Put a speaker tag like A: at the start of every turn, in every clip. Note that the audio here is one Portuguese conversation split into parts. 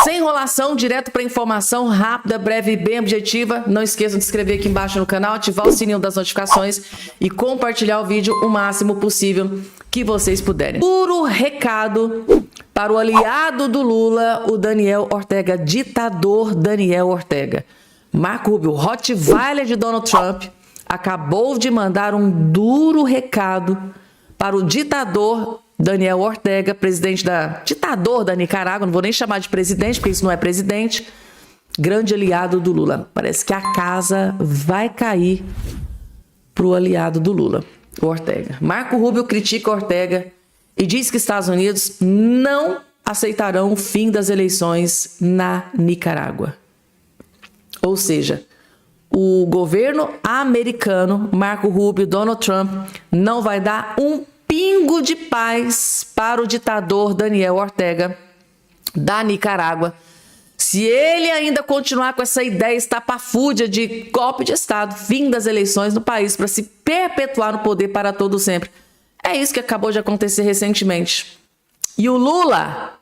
A: Sem enrolação, direto para informação rápida, breve e bem objetiva. Não esqueçam de se inscrever aqui embaixo no canal, ativar o sininho das notificações e compartilhar o vídeo o máximo possível que vocês puderem. Puro recado para o aliado do Lula, o Daniel Ortega, ditador Daniel Ortega. Marco Rubio, Rottweiler de Donald Trump, acabou de mandar um duro recado para o ditador Daniel Ortega, ditador da Nicarágua, não vou nem chamar de presidente, porque isso não é presidente, grande aliado do Lula. Parece que a casa vai cair para o aliado do Lula, o Ortega. Marco Rubio critica Ortega e diz que Estados Unidos não aceitarão o fim das eleições na Nicarágua. Ou seja, o governo americano, Marco Rubio, Donald Trump, não vai dar um pingo de paz para o ditador Daniel Ortega da Nicarágua. Se ele ainda continuar com essa ideia estapafúrdia de golpe de Estado, fim das eleições no país, para se perpetuar no poder para todo sempre. É isso que acabou de acontecer recentemente. E o Lula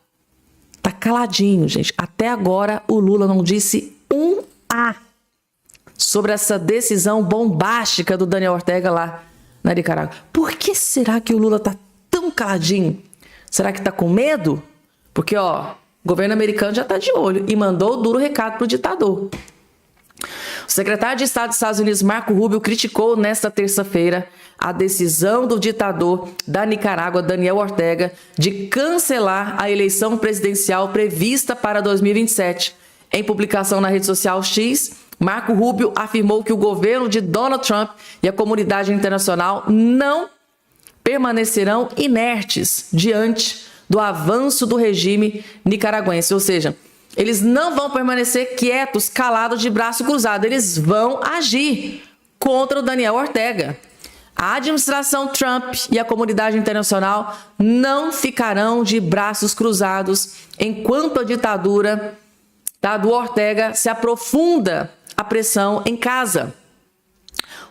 A: tá caladinho, gente. Até agora o Lula não disse um A sobre essa decisão bombástica do Daniel Ortega lá na Nicarágua. Por que será que o Lula tá tão caladinho? Será que tá com medo? Porque, o governo americano já tá de olho e mandou o duro recado pro ditador. O secretário de Estado dos Estados Unidos, Marco Rubio, criticou nesta terça-feira a decisão do ditador da Nicarágua, Daniel Ortega, de cancelar a eleição presidencial prevista para 2027. Em publicação na rede social X, Marco Rubio afirmou que o governo de Donald Trump e a comunidade internacional não permanecerão inertes diante do avanço do regime nicaragüense. Ou seja, eles não vão permanecer quietos, calados, de braço cruzado. Eles vão agir contra o Daniel Ortega. A administração Trump e a comunidade internacional não ficarão de braços cruzados enquanto a ditadura do Ortega se aprofunda a pressão em casa.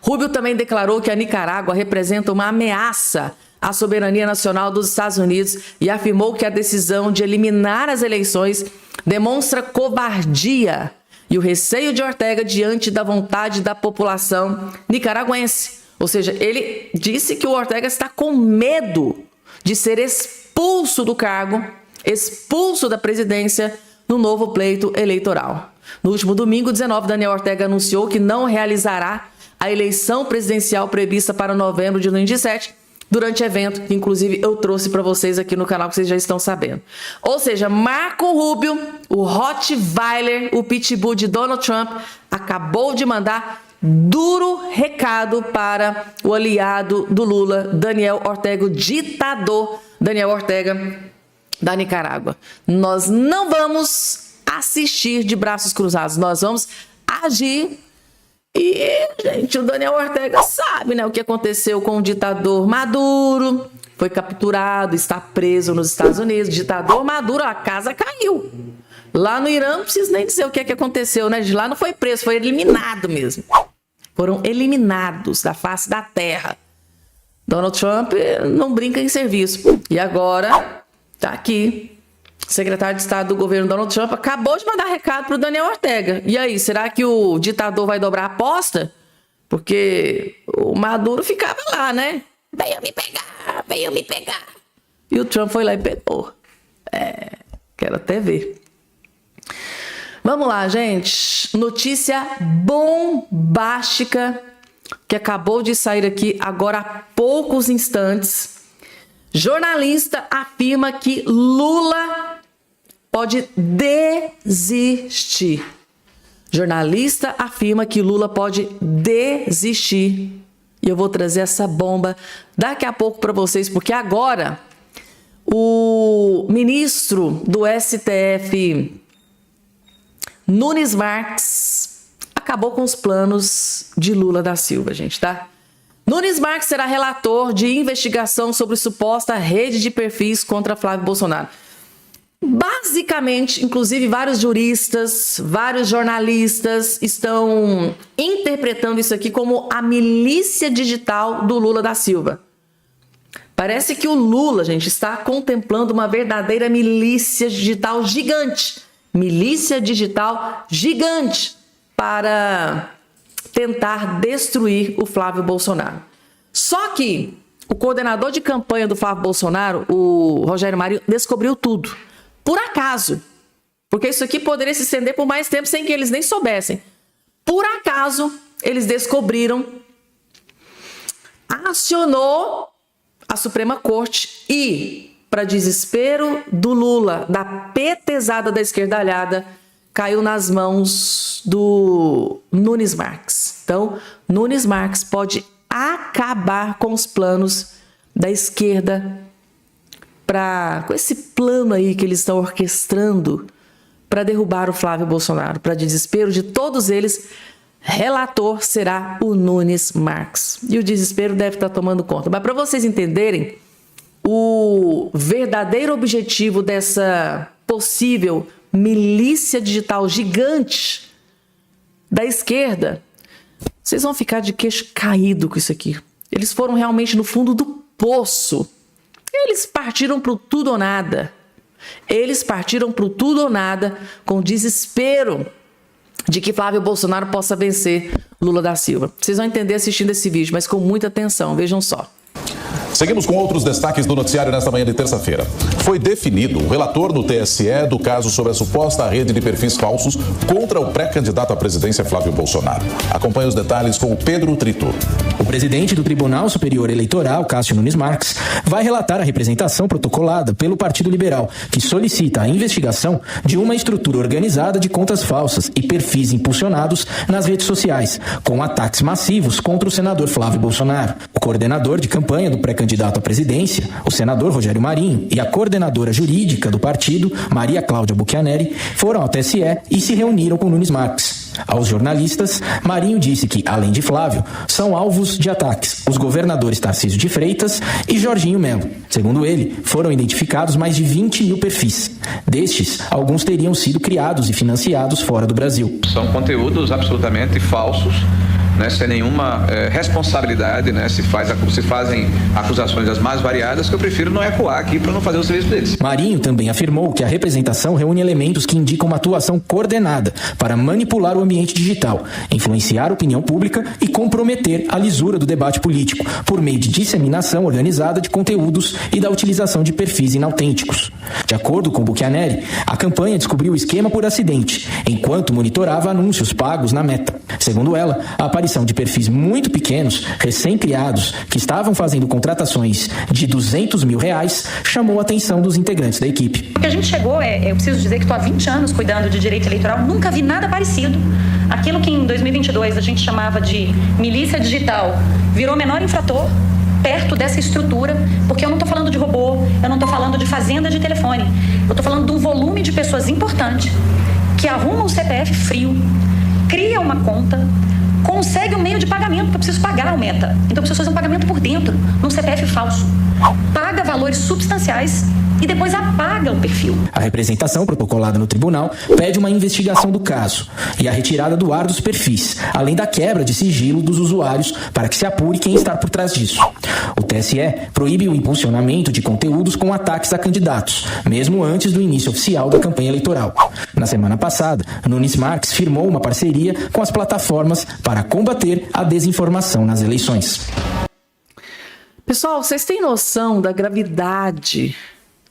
A: Rubio também declarou que a Nicarágua representa uma ameaça à soberania nacional dos Estados Unidos e afirmou que a decisão de eliminar as eleições demonstra covardia e o receio de Ortega diante da vontade da população nicaragüense. Ou seja, ele disse que o Ortega está com medo de ser expulso do cargo, expulso da presidência no novo pleito eleitoral. No último domingo, 19, Daniel Ortega anunciou que não realizará a eleição presidencial prevista para novembro de 2017, durante evento que, inclusive, eu trouxe para vocês aqui no canal, que vocês já estão sabendo. Ou seja, Marco Rubio, o Rottweiler, o pitbull de Donald Trump, acabou de mandar duro recado para o aliado do Lula, Daniel Ortega, o ditador Daniel Ortega da Nicarágua. Nós não vamos assistir de braços cruzados, nós vamos agir. E, gente, o Daniel Ortega sabe, né, o que aconteceu com o ditador Maduro. Foi capturado, está preso nos Estados Unidos. Ditador Maduro, a casa caiu. Lá no Irã, não preciso nem dizer o que é que aconteceu, né? De lá não foi preso, foi eliminado mesmo. Foram eliminados da face da terra. Donald Trump não brinca em serviço. E agora, tá aqui. O secretário de Estado do governo Donald Trump acabou de mandar recado para o Daniel Ortega. E aí, será que o ditador vai dobrar a aposta? Porque o Maduro ficava lá, né? Venham me pegar, venham me pegar. E o Trump foi lá e pegou. Quero até ver. Vamos lá, gente. Notícia bombástica que acabou de sair aqui agora há poucos instantes. Jornalista afirma que Lula pode desistir. Jornalista afirma que Lula pode desistir. E eu vou trazer essa bomba daqui a pouco para vocês, porque agora o ministro do STF, Nunes Marques, acabou com os planos de Lula da Silva, gente, tá? Nunes Marques será relator de investigação sobre suposta rede de perfis contra Flávio Bolsonaro. Basicamente, inclusive vários juristas, vários jornalistas estão interpretando isso aqui como a milícia digital do Lula da Silva. Parece que o Lula, gente, está contemplando uma verdadeira milícia digital gigante milícia digital gigante para tentar destruir o Flávio Bolsonaro. Só que o coordenador de campanha do Flávio Bolsonaro, o Rogério Marinho, descobriu tudo. Por acaso. Porque isso aqui poderia se estender por mais tempo sem que eles nem soubessem. Por acaso, eles descobriram, acionou a Suprema Corte e, para desespero do Lula, da petezada da esquerdalhada, caiu nas mãos do Nunes Marques. Então, Nunes Marques pode acabar com os planos da esquerda com esse plano aí que eles estão orquestrando para derrubar o Flávio Bolsonaro. Para desespero de todos eles, relator será o Nunes Marques. E o desespero deve estar tomando conta. Mas para vocês entenderem o verdadeiro objetivo dessa possível milícia digital gigante da esquerda, vocês vão ficar de queixo caído com isso aqui. Eles foram realmente no fundo do poço. Eles partiram pro tudo ou nada. Eles partiram pro tudo ou nada com desespero de que Flávio Bolsonaro possa vencer Lula da Silva. Vocês vão entender assistindo esse vídeo, mas com muita atenção. Vejam só.
B: Seguimos com outros destaques do noticiário nesta manhã de terça-feira. Foi definido o relator do TSE do caso sobre a suposta rede de perfis falsos contra o pré-candidato à presidência Flávio Bolsonaro. Acompanhe os detalhes com o Pedro Trito.
C: O presidente do Tribunal Superior Eleitoral, Cássio Nunes Marques, vai relatar a representação protocolada pelo Partido Liberal, que solicita a investigação de uma estrutura organizada de contas falsas e perfis impulsionados nas redes sociais, com ataques massivos contra o senador Flávio Bolsonaro. O coordenador de campanha do pré-candidato à presidência, o senador Rogério Marinho, e a coordenadora jurídica do partido, Maria Cláudia Buchianeri, foram ao TSE e se reuniram com Nunes Marques. Aos jornalistas, Marinho disse que, além de Flávio, são alvos de ataques os governadores Tarcísio de Freitas e Jorginho Melo. Segundo ele, foram identificados mais de 20 mil perfis. Destes, alguns teriam sido criados e financiados fora do Brasil.
D: São conteúdos absolutamente falsos, né, sem nenhuma responsabilidade, né, se fazem acusações das mais variadas, que eu prefiro não ecoar aqui para não fazer o serviço deles.
C: Marinho também afirmou que a representação reúne elementos que indicam uma atuação coordenada para manipular o ambiente digital, influenciar a opinião pública e comprometer a lisura do debate político, por meio de disseminação organizada de conteúdos e da utilização de perfis inautênticos. De acordo com Buchianeri, a campanha descobriu o esquema por acidente, enquanto monitorava anúncios pagos na Meta. Segundo ela, a aparição de perfis muito pequenos, recém-criados, que estavam fazendo contratações de R$200 mil, chamou a atenção dos integrantes da equipe.
E: O que a gente chegou eu preciso dizer que estou há 20 anos cuidando de direito eleitoral, nunca vi nada parecido. Aquilo que em 2022 a gente chamava de milícia digital virou menor infrator perto dessa estrutura, porque eu não estou falando de robô, eu não estou falando de fazenda de telefone, eu estou falando de um volume de pessoas importante que arruma um CPF frio, cria uma conta, consegue um meio de pagamento, porque eu preciso pagar o Meta. Então eu preciso fazer um pagamento por dentro, num CPF falso. Paga valores substanciais e depois apaga o perfil.
C: A representação protocolada no tribunal pede uma investigação do caso e a retirada do ar dos perfis, além da quebra de sigilo dos usuários para que se apure quem está por trás disso. O TSE proíbe o impulsionamento de conteúdos com ataques a candidatos, mesmo antes do início oficial da campanha eleitoral. Na semana passada, Nunes Marques firmou uma parceria com as plataformas para combater a desinformação nas eleições.
A: Pessoal, vocês têm noção da gravidade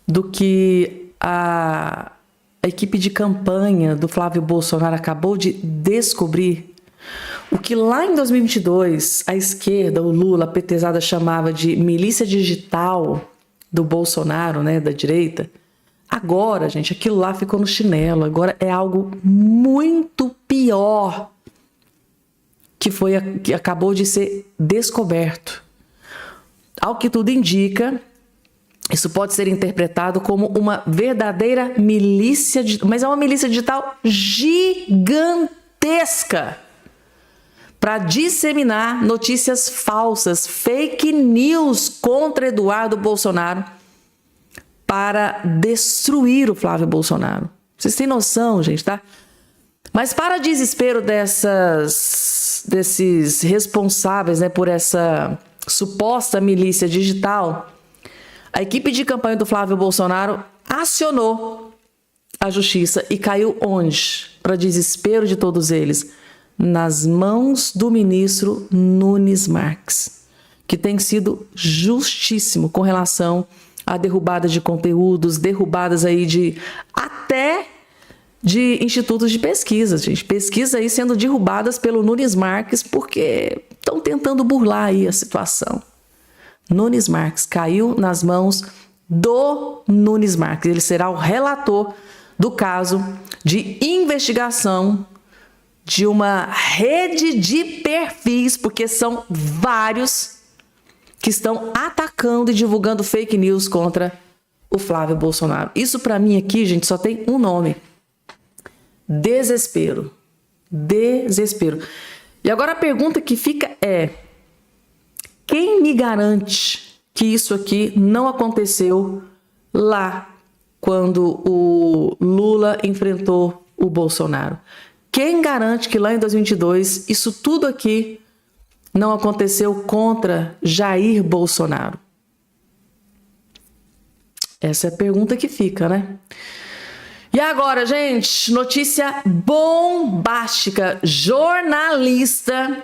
A: do que a equipe de campanha do Flávio Bolsonaro acabou de descobrir? O que lá em 2022 a esquerda, o Lula, a petezada chamava de milícia digital do Bolsonaro, né, da direita, agora, gente, aquilo lá ficou no chinelo. Agora é algo muito pior que acabou de ser descoberto. Ao que tudo indica, isso pode ser interpretado como uma verdadeira milícia, mas é uma milícia digital gigantesca para disseminar notícias falsas, fake news contra Eduardo Bolsonaro, para destruir o Flávio Bolsonaro. Vocês têm noção, gente, tá? Mas para desespero desses responsáveis, né, por essa suposta milícia digital, a equipe de campanha do Flávio Bolsonaro acionou a justiça e caiu onde? Para desespero de todos eles, nas mãos do ministro Nunes Marques, que tem sido justíssimo com relação à derrubada de conteúdos, derrubadas aí até de institutos de pesquisa, gente. Pesquisas aí sendo derrubadas pelo Nunes Marques porque estão tentando burlar aí a situação. Nunes Marques caiu nas mãos do Nunes Marques. Ele será o relator do caso de investigação de uma rede de perfis, porque são vários que estão atacando e divulgando fake news contra o Flávio Bolsonaro. Isso para mim aqui, gente, só tem um nome: desespero. Desespero. E agora a pergunta que fica é: quem me garante que isso aqui não aconteceu lá quando o Lula enfrentou o Bolsonaro? Quem garante que lá em 2022 isso tudo aqui não aconteceu contra Jair Bolsonaro? Essa é a pergunta que fica, né? E agora, gente, notícia bombástica. Jornalista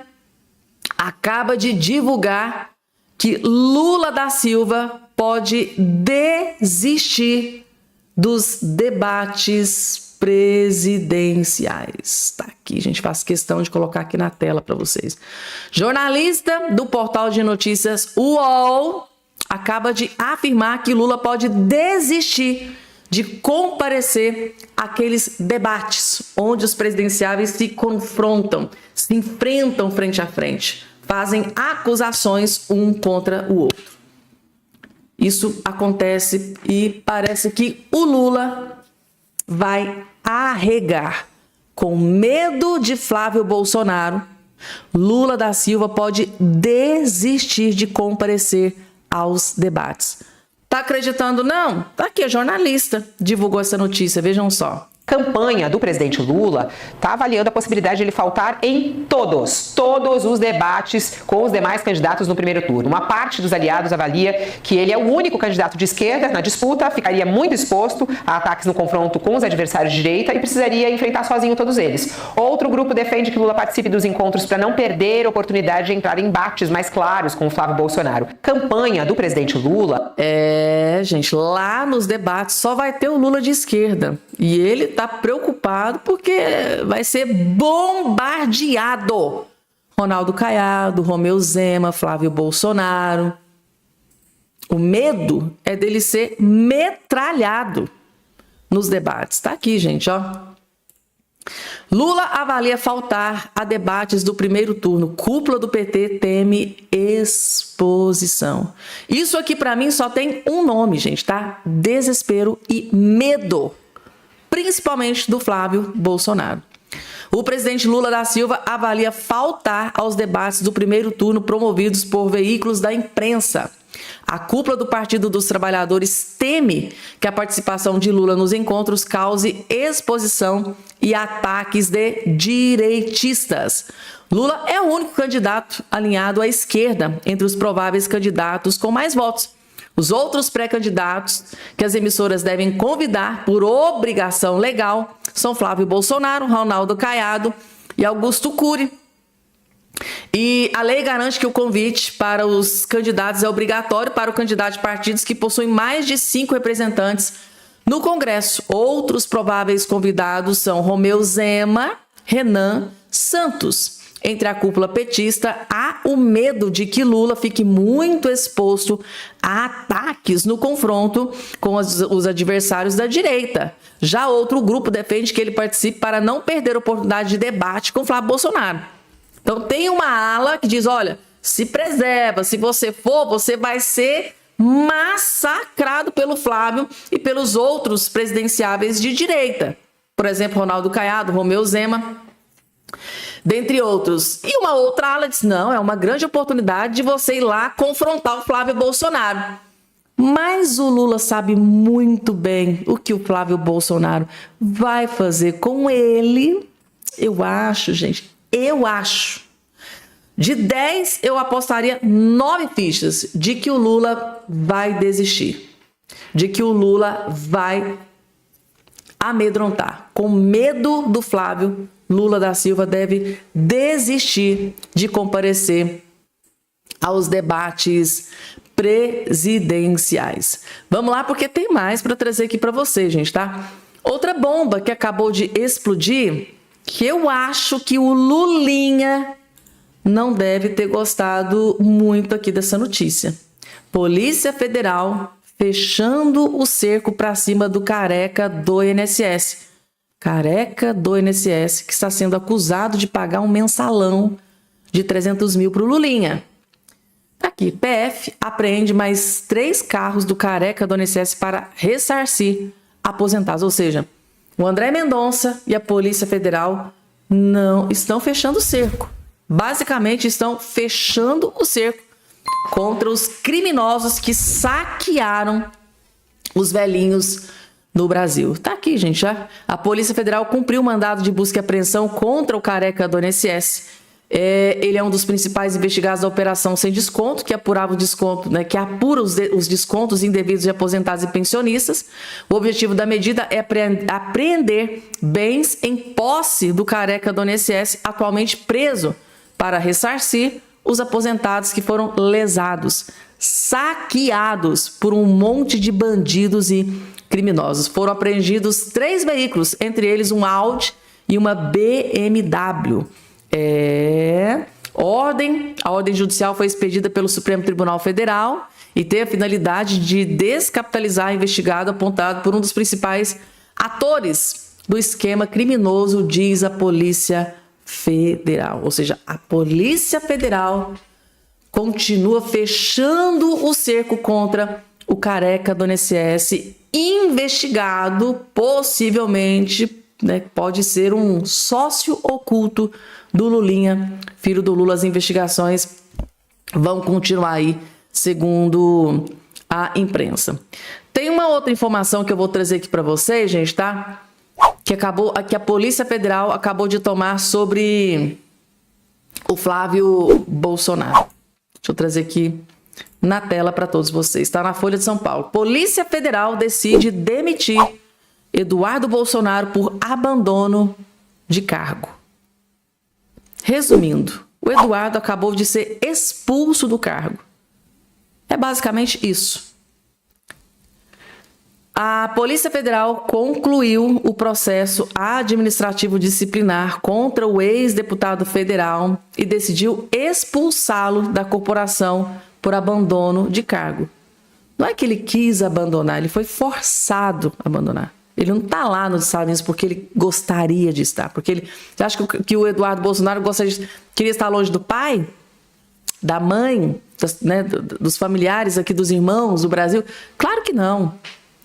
A: acaba de divulgar que Lula da Silva pode desistir dos debates presidenciais. Tá aqui, gente, faço questão de colocar aqui na tela para vocês. Jornalista do portal de notícias UOL acaba de afirmar que Lula pode desistir de comparecer àqueles debates onde os presidenciáveis se confrontam, se enfrentam frente a frente, fazem acusações um contra o outro. Isso acontece e parece que o Lula vai arregar. Com medo de Flávio Bolsonaro, Lula da Silva pode desistir de comparecer aos debates. Tá acreditando, não? Tá aqui, a jornalista divulgou essa notícia, vejam só.
F: Campanha do presidente Lula está avaliando a possibilidade de ele faltar em todos os debates com os demais candidatos no primeiro turno. Uma parte dos aliados avalia que ele é o único candidato de esquerda na disputa, ficaria muito exposto a ataques no confronto com os adversários de direita e precisaria enfrentar sozinho todos eles. Outro grupo defende que Lula participe dos encontros para não perder a oportunidade de entrar em embates mais claros com o Flávio Bolsonaro. Campanha do presidente Lula...
A: Gente, lá nos debates só vai ter o Lula de esquerda. E ele tá preocupado porque vai ser bombardeado. Ronaldo Caiado, Romeu Zema, Flávio Bolsonaro. O medo é dele ser metralhado nos debates. Tá aqui, gente, ó. Lula avalia faltar a debates do primeiro turno. Cúpula do PT teme exposição. Isso aqui para mim só tem um nome, gente, tá? Desespero e medo. Principalmente do Flávio Bolsonaro. O presidente Lula da Silva avalia faltar aos debates do primeiro turno promovidos por veículos da imprensa. A cúpula do Partido dos Trabalhadores teme que a participação de Lula nos encontros cause exposição e ataques de direitistas. Lula é o único candidato alinhado à esquerda entre os prováveis candidatos com mais votos. Os outros pré-candidatos que as emissoras devem convidar por obrigação legal são Flávio Bolsonaro, Ronaldo Caiado e Augusto Cury. E a lei garante que o convite para os candidatos é obrigatório para o candidato de partidos que possuem mais de 5 representantes no Congresso. Outros prováveis convidados são Romeu Zema, Renan Santos. Entre a cúpula petista, há o medo de que Lula fique muito exposto a ataques no confronto com os adversários da direita. Já outro grupo defende que ele participe para não perder a oportunidade de debate com Flávio Bolsonaro. Então tem uma ala que diz, olha, se preserva, se você for, você vai ser massacrado pelo Flávio e pelos outros presidenciáveis de direita. Por exemplo, Ronaldo Caiado, Romeu Zema, dentre outros. E uma outra ala diz, não, é uma grande oportunidade de você ir lá confrontar o Flávio Bolsonaro. Mas o Lula sabe muito bem o que o Flávio Bolsonaro vai fazer com ele. Eu acho, gente, de 10 eu apostaria 9 fichas de que o Lula vai desistir. De que o Lula vai amedrontar. Com medo do Flávio, Lula da Silva deve desistir de comparecer aos debates presidenciais. Vamos lá, porque tem mais para trazer aqui para vocês, gente, tá? Outra bomba que acabou de explodir, que eu acho que o Lulinha não deve ter gostado muito aqui dessa notícia. Polícia Federal fechando o cerco para cima do careca do INSS. Careca do INSS, que está sendo acusado de pagar um mensalão de 300 mil para o Lulinha. Aqui, PF apreende mais 3 carros do careca do INSS para ressarcir aposentados. Ou seja, o André Mendonça e a Polícia Federal não estão fechando o cerco. Basicamente, estão fechando o cerco contra os criminosos que saquearam os velhinhos no Brasil. Tá aqui, gente, já. A Polícia Federal cumpriu o mandado de busca e apreensão contra o careca do INSS. Ele é um dos principais investigados da Operação Sem Desconto, que apurava o desconto, né, que apura os descontos indevidos de aposentados e pensionistas. O objetivo da medida é apreender bens em posse do careca do INSS, atualmente preso, para ressarcir os aposentados que foram lesados, saqueados por um monte de bandidos e criminosos. Foram apreendidos 3 veículos, entre eles um Audi e uma BMW. A ordem judicial foi expedida pelo Supremo Tribunal Federal e tem a finalidade de descapitalizar investigado apontado por um dos principais atores do esquema criminoso, diz a Polícia Federal. Ou seja, a Polícia Federal continua fechando o cerco contra o careca do INSS, investigado, possivelmente, né, pode ser um sócio oculto do Lulinha, filho do Lula. As investigações vão continuar aí, segundo a imprensa. Tem uma outra informação que eu vou trazer aqui para vocês, gente, tá? Que a Polícia Federal acabou de tomar sobre o Flávio Bolsonaro. Deixa eu trazer aqui na tela para todos vocês. Está na Folha de São Paulo. Polícia Federal decide demitir Eduardo Bolsonaro por abandono de cargo. Resumindo, o Eduardo acabou de ser expulso do cargo. É basicamente isso. A Polícia Federal concluiu o processo administrativo disciplinar contra o ex-deputado federal e decidiu expulsá-lo da corporação por abandono de cargo. Não é que ele quis abandonar, ele foi forçado a abandonar. Ele não está lá nos Estados Unidos porque ele gostaria de estar. Porque você acha que o Eduardo Bolsonaro queria estar longe do pai, da mãe, dos familiares aqui, dos irmãos do Brasil? Claro que não.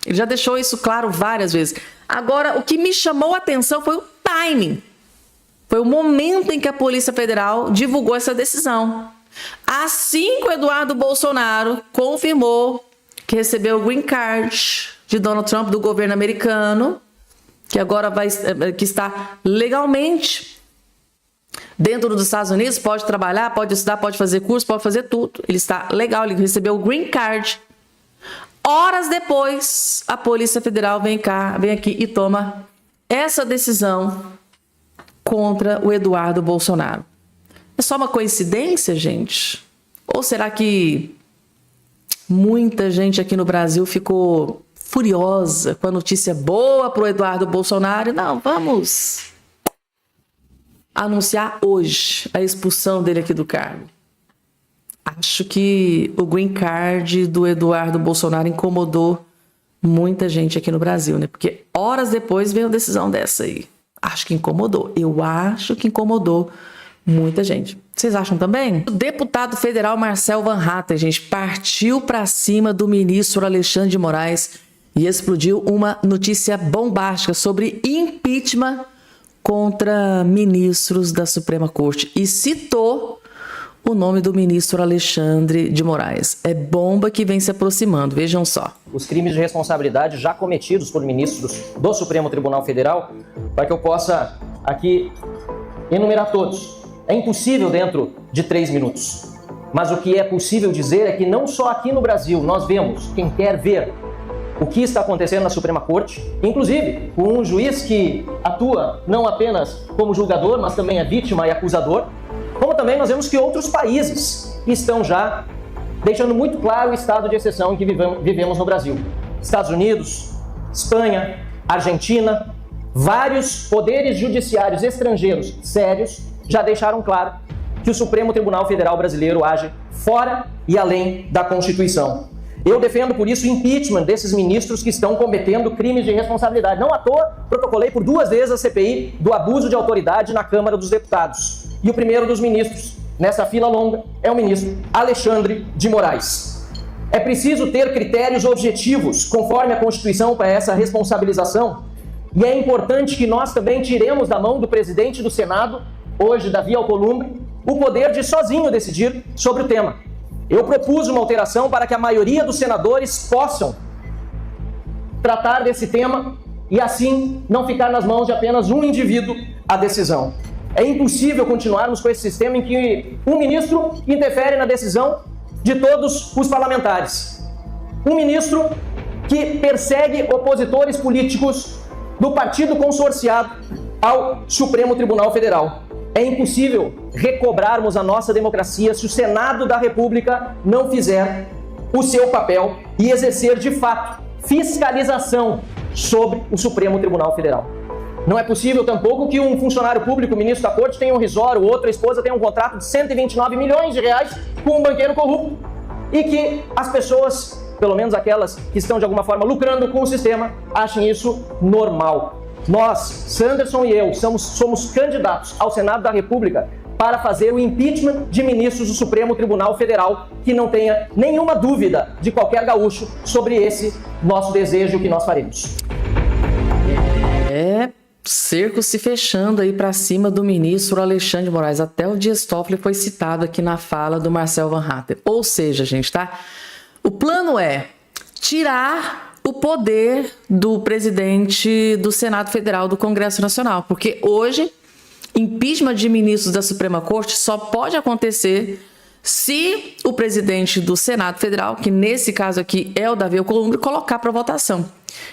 A: Ele já deixou isso claro várias vezes. Agora, o que me chamou a atenção foi o timing. Foi o momento em que a Polícia Federal divulgou essa decisão. Assim que o Eduardo Bolsonaro confirmou que recebeu o green card de Donald Trump, do governo americano, que agora que está legalmente dentro dos Estados Unidos, pode trabalhar, pode estudar, pode fazer curso, pode fazer tudo. Ele está legal, ele recebeu o green card. Horas depois, a Polícia Federal vem aqui e toma essa decisão contra o Eduardo Bolsonaro. É só uma coincidência, gente? Ou será que muita gente aqui no Brasil ficou furiosa com a notícia boa para o Eduardo Bolsonaro? Não, vamos anunciar hoje a expulsão dele aqui do cargo. Acho que o green card do Eduardo Bolsonaro incomodou muita gente aqui no Brasil, né? Porque horas depois veio a decisão dessa aí. Acho que incomodou. Eu acho que incomodou muita gente. Vocês acham também? O deputado federal Marcel Van Hatten, gente, partiu para cima do ministro Alexandre de Moraes e explodiu uma notícia bombástica sobre impeachment contra ministros da Suprema Corte e citou o nome do ministro Alexandre de Moraes. É bomba que vem se aproximando, vejam só.
G: Os crimes de responsabilidade já cometidos por ministros do Supremo Tribunal Federal, para que eu possa aqui enumerar todos. É impossível dentro de 3 minutos. Mas o que é possível dizer é que não só aqui no Brasil nós vemos, quem quer ver, o que está acontecendo na Suprema Corte, inclusive com um juiz que atua não apenas como julgador, mas também é vítima e acusador, como também nós vemos que outros países estão já deixando muito claro o estado de exceção em que vivemos no Brasil. Estados Unidos, Espanha, Argentina, vários poderes judiciários estrangeiros sérios já deixaram claro que o Supremo Tribunal Federal brasileiro age fora e além da Constituição. Eu defendo, por isso, o impeachment desses ministros que estão cometendo crimes de responsabilidade. Não à toa, protocolei por 2 vezes a CPI do abuso de autoridade na Câmara dos Deputados. E o primeiro dos ministros, nessa fila longa, é o ministro Alexandre de Moraes. É preciso ter critérios objetivos, conforme a Constituição, para essa responsabilização. E é importante que nós também tiremos da mão do presidente do Senado, hoje Davi Alcolumbre, o poder de sozinho decidir sobre o tema. Eu propus uma alteração para que a maioria dos senadores possam tratar desse tema e assim não ficar nas mãos de apenas um indivíduo a decisão. É impossível continuarmos com esse sistema em que um ministro interfere na decisão de todos os parlamentares. Um ministro que persegue opositores políticos do partido consorciado ao Supremo Tribunal Federal. É impossível recobrarmos a nossa democracia se o Senado da República não fizer o seu papel e exercer, de fato, fiscalização sobre o Supremo Tribunal Federal. Não é possível tampouco que um funcionário público, ministro da Corte, tenha um risório, o outro, a esposa, tenha um contrato de 129 milhões de reais com um banqueiro corrupto e que as pessoas, pelo menos aquelas que estão de alguma forma lucrando com o sistema, achem isso normal. Nós, Sanderson e eu, somos candidatos ao Senado da República para fazer o impeachment de ministros do Supremo Tribunal Federal, que não tenha nenhuma dúvida de qualquer gaúcho sobre esse nosso desejo que nós faremos.
A: Cerco se fechando aí para cima do ministro Alexandre de Moraes. Até o Dias Toffoli foi citado aqui na fala do Marcel Van Hatten. Ou seja, gente, tá? O plano é tirar o poder do presidente do Senado Federal, do Congresso Nacional. Porque hoje, impeachment de ministros da Suprema Corte só pode acontecer se o presidente do Senado Federal, que nesse caso aqui é o Davi Alcolumbre, colocar para votação.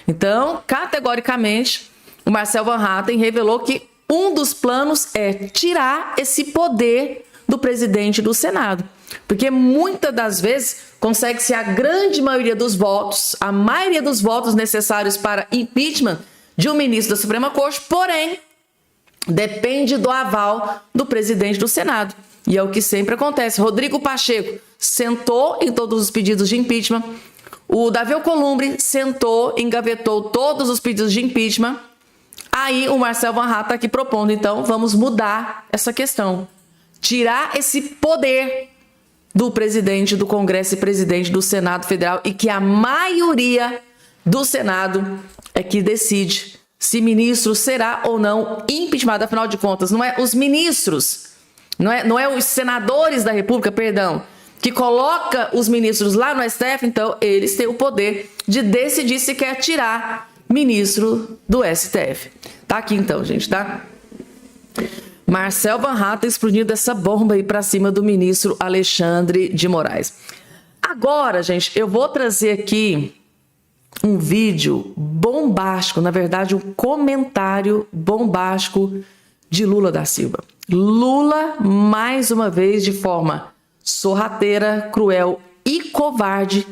A: Então, categoricamente, o Marcel Van Hatten revelou que um dos planos é tirar esse poder do presidente do Senado. Porque muitas das vezes consegue-se a grande maioria dos votos, a maioria dos votos necessários para impeachment de um ministro da Suprema Corte, porém, depende do aval do presidente do Senado. E é o que sempre acontece. Rodrigo Pacheco sentou em todos os pedidos de impeachment. O Davi Alcolumbre sentou, engavetou todos os pedidos de impeachment. Aí o Marcel Van Hatten está aqui propondo, então, vamos mudar essa questão. Tirar esse poder do presidente do Congresso e presidente do Senado Federal e que a maioria do Senado é que decide se ministro será ou não impeachment. Afinal de contas, não é os ministros, não é os senadores da República, perdão, que coloca os ministros lá no STF, então eles têm o poder de decidir se quer tirar ministro do STF. Tá aqui então, gente, tá? Marcel Van Hatten explodindo essa bomba aí pra cima do ministro Alexandre de Moraes. Agora, gente, eu vou trazer aqui um vídeo bombástico, na verdade, um comentário bombástico de Lula da Silva. Lula, mais uma vez, de forma sorrateira, cruel e covarde,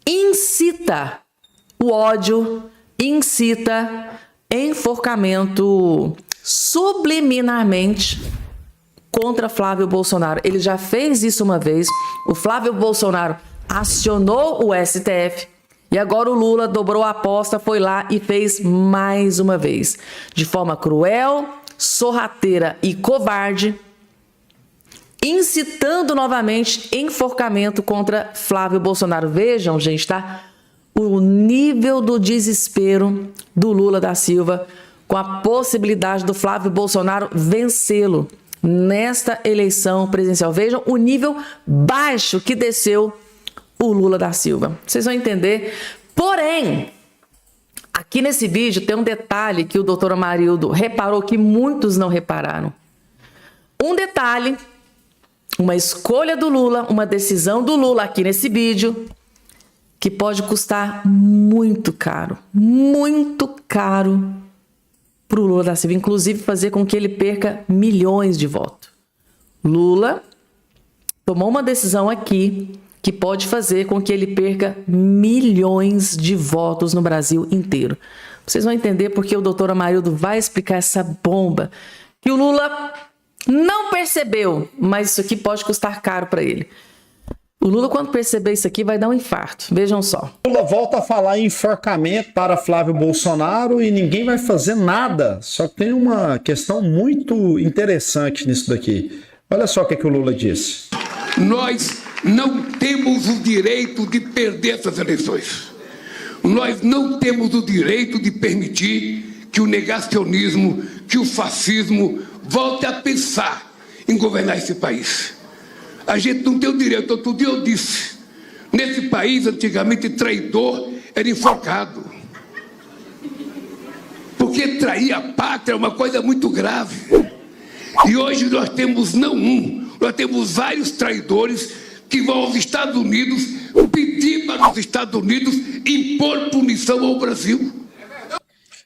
A: incita o ódio, incita enforcamento subliminarmente contra Flávio Bolsonaro. Ele já fez isso uma vez. O Flávio Bolsonaro acionou o STF e agora o Lula dobrou a aposta, foi lá e fez mais uma vez. De forma cruel, sorrateira e covarde, incitando novamente enforcamento contra Flávio Bolsonaro. Vejam, gente, tá? O nível do desespero do Lula da Silva com a possibilidade do Flávio Bolsonaro vencê-lo nesta eleição presidencial. Vejam o nível baixo que desceu o Lula da Silva. Vocês vão entender. Porém, aqui nesse vídeo tem um detalhe que o doutor Amarildo reparou que muitos não repararam. Um detalhe, uma escolha do Lula, uma decisão do Lula aqui nesse vídeo, que pode custar muito caro para o Lula da Silva, inclusive fazer com que ele perca milhões de votos. Lula tomou uma decisão aqui que pode fazer com que ele perca milhões de votos no Brasil inteiro. Vocês vão entender porque o doutor Amarildo vai explicar essa bomba que o Lula não percebeu, mas isso aqui pode custar caro para ele. O Lula, quando perceber isso aqui, vai dar um infarto. Vejam só.
H: Lula volta a falar em enforcamento para Flávio Bolsonaro e ninguém vai fazer nada. Só que tem uma questão muito interessante nisso daqui. Olha só o que o Lula disse.
I: Nós não temos o direito de perder essas eleições. Nós não temos o direito de permitir que o negacionismo, que o fascismo volte a pensar em governar esse país. A gente não tem o direito. Outro dia eu disse, nesse país, antigamente, traidor era enforcado. Porque trair a pátria é uma coisa muito grave. E hoje nós temos não um, nós temos vários traidores que vão aos Estados Unidos pedir para os Estados Unidos impor punição ao Brasil.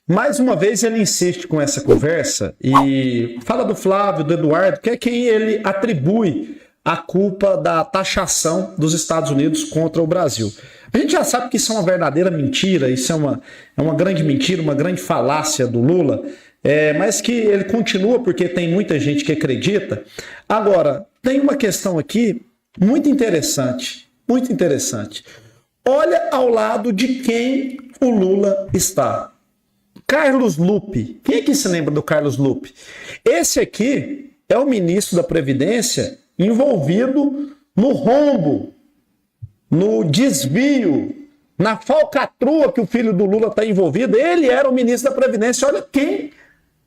H: Mais uma vez ele insiste com essa conversa e fala do Flávio, do Eduardo, que é quem ele atribui a culpa da taxação dos Estados Unidos contra o Brasil. A gente já sabe que isso é uma verdadeira mentira, isso é uma grande mentira, uma grande falácia do Lula, mas que ele continua porque tem muita gente que acredita. Agora, tem uma questão aqui muito interessante, muito interessante. Olha ao lado de quem o Lula está. Carlos Lupe. Quem é que se lembra do Carlos Lupe? Esse aqui é o ministro da Previdência envolvido no rombo, no desvio, na falcatrua que o filho do Lula está envolvido. Ele era o ministro da Previdência. Olha quem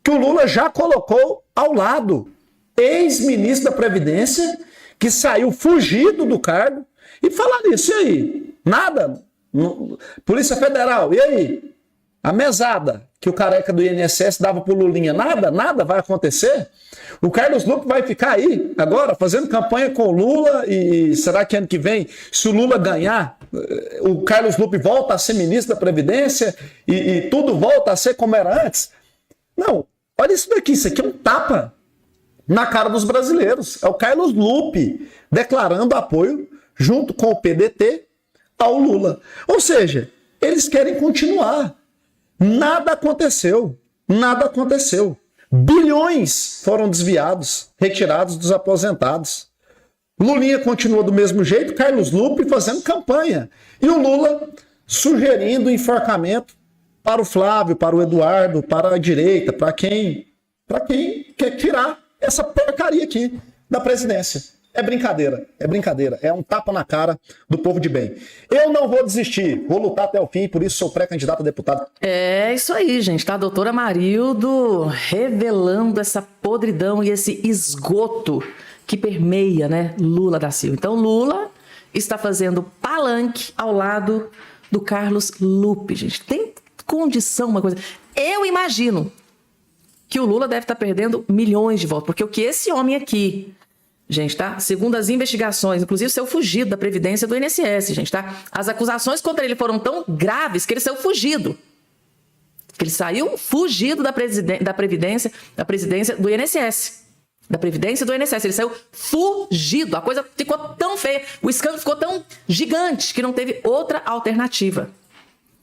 H: que o Lula já colocou ao lado. Ex-ministro da Previdência que saiu fugido do cargo. E falar nisso, e aí? Nada? Polícia Federal, e aí? A mesada que o careca do INSS dava pro Lulinha, nada vai acontecer? O Carlos Lupe vai ficar aí agora fazendo campanha com o Lula e será que ano que vem, se o Lula ganhar, o Carlos Lupe volta a ser ministro da Previdência e tudo volta a ser como era antes? Não, olha isso daqui, isso aqui é um tapa na cara dos brasileiros. É o Carlos Lupe declarando apoio junto com o PDT ao Lula. Ou seja, eles querem continuar. Nada aconteceu. Bilhões foram desviados, retirados dos aposentados. Lulinha continua do mesmo jeito, Carlos Lupe fazendo campanha. E o Lula sugerindo enforcamento para o Flávio, para o Eduardo, para a direita, para quem quer tirar essa porcaria aqui da presidência. É brincadeira. É um tapa na cara do povo de bem. Eu não vou desistir, vou lutar até o fim, por isso sou pré-candidato a deputado.
A: É isso aí, gente, tá? A doutora Amarildo revelando essa podridão e esse esgoto que permeia, né, Lula da Silva. Então, Lula está fazendo palanque ao lado do Carlos Lupe, gente. Tem condição uma coisa... Eu imagino que o Lula deve estar perdendo milhões de votos, porque o que esse homem aqui... Gente, tá? Segundo as investigações, inclusive saiu fugido da Previdência do INSS, gente, tá? As acusações contra ele foram tão graves que ele saiu fugido. Ele saiu fugido da presidência do INSS. Da Previdência do INSS. Ele saiu fugido. A coisa ficou tão feia, o escândalo ficou tão gigante que não teve outra alternativa.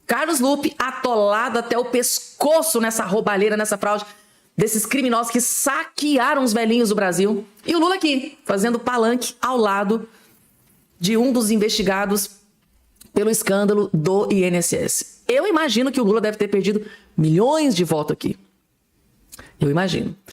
A: Carlos Lupe atolado até o pescoço nessa roubalheira, nessa fraude, desses criminosos que saquearam os velhinhos do Brasil. E o Lula aqui, fazendo palanque ao lado de um dos investigados pelo escândalo do INSS. Eu imagino que o Lula deve ter perdido milhões de votos aqui. Eu imagino.